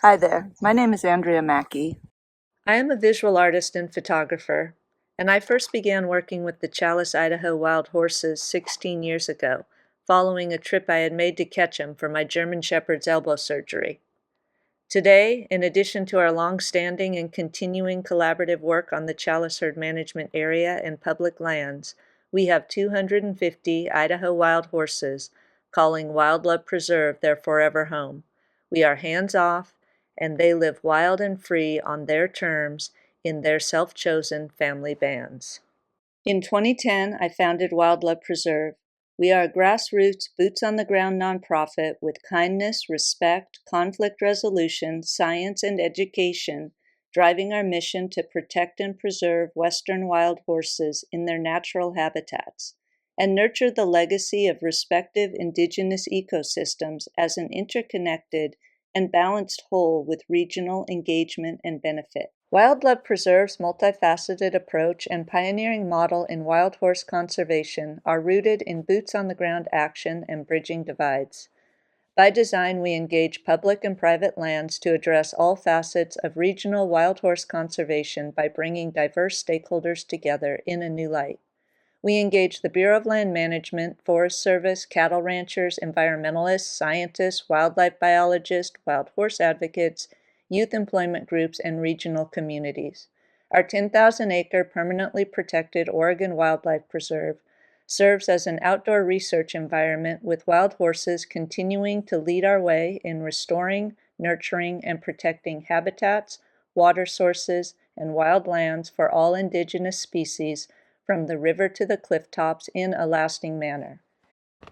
Hi there, my name is Andrea Maki. I am a visual artist and photographer, and I first began working with the Chalice, Idaho wild horses 16 years ago, following a trip I had made to catch them for my German Shepherd's elbow surgery. Today, in addition to our long-standing and continuing collaborative work on the Chalice herd management area and public lands, we have 250 Idaho wild horses, calling Wildlife Preserve their forever home. We are hands-off, and they live wild and free on their terms in their self-chosen family bands. In 2010, I founded Wildlife Preserve. We are a grassroots, boots-on-the-ground nonprofit with kindness, respect, conflict resolution, science, and education driving our mission to protect and preserve western wild horses in their natural habitats and nurture the legacy of respective indigenous ecosystems as an interconnected and balanced whole with regional engagement and benefit. Wildlife Preserve's multifaceted approach and pioneering model in wild horse conservation are rooted in boots-on-the-ground action and bridging divides. By design, we engage public and private lands to address all facets of regional wild horse conservation by bringing diverse stakeholders together in a new light. We engage the Bureau of Land Management, Forest Service, cattle ranchers, environmentalists, scientists, wildlife biologists, wild horse advocates, youth employment groups, and regional communities. Our 10,000-acre permanently protected Oregon Wildlife Preserve serves as an outdoor research environment with wild horses continuing to lead our way in restoring, nurturing, and protecting habitats, water sources, and wild lands for all indigenous species from the river to the cliff tops in a lasting manner.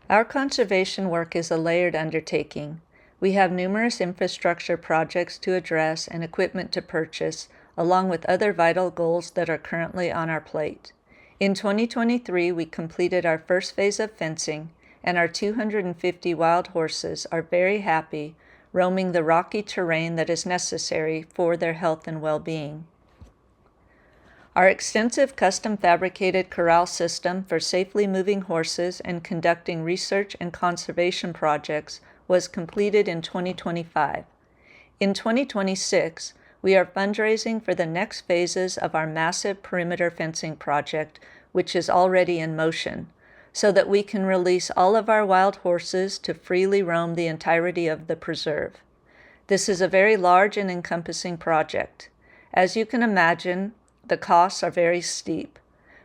Our conservation work is a layered undertaking. We have numerous infrastructure projects to address and equipment to purchase, along with other vital goals that are currently on our plate. In 2023, we completed our first phase of fencing, and our 250 wild horses are very happy roaming the rocky terrain that is necessary for their health and well-being. Our extensive custom-fabricated corral system for safely moving horses and conducting research and conservation projects was completed in 2025. In 2026, we are fundraising for the next phases of our massive perimeter fencing project, which is already in motion, so that we can release all of our wild horses to freely roam the entirety of the preserve. This is a very large and encompassing project. As you can imagine, the costs are very steep.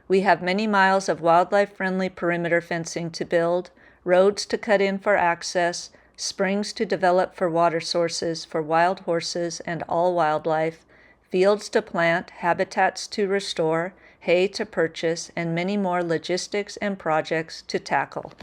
We have many miles of wildlife-friendly perimeter fencing to build, roads to cut in for access, springs to develop for water sources for wild horses and all wildlife, fields to plant, habitats to restore, hay to purchase, and many more logistics and projects to tackle.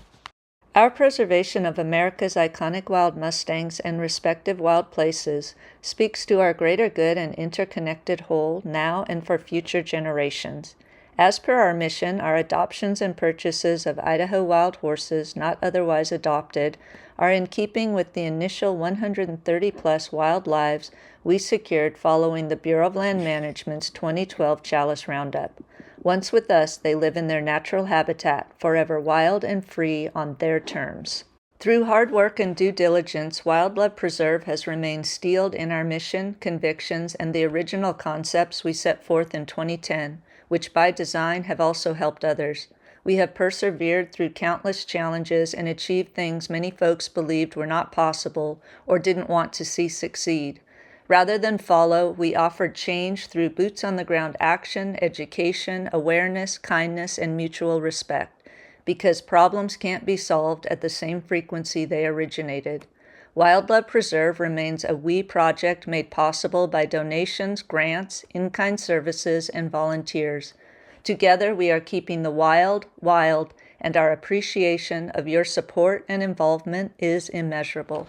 Our preservation of America's iconic wild mustangs and respective wild places speaks to our greater good and interconnected whole now and for future generations. As per our mission, our adoptions and purchases of Idaho wild horses not otherwise adopted are in keeping with the initial 130-plus wild lives we secured following the Bureau of Land Management's 2012 Chalice Roundup. Once with us, they live in their natural habitat, forever wild and free on their terms. Through hard work and due diligence, Wildlife Preserve has remained steeled in our mission, convictions, and the original concepts we set forth in 2010, which by design have also helped others. We have persevered through countless challenges and achieved things many folks believed were not possible or didn't want to see succeed. Rather than follow, we offered change through boots-on-the-ground action, education, awareness, kindness, and mutual respect, because problems can't be solved at the same frequency they originated. Wildlife Preserve remains a we project made possible by donations, grants, in-kind services, and volunteers. Together, we are keeping the wild, wild, and our appreciation of your support and involvement is immeasurable.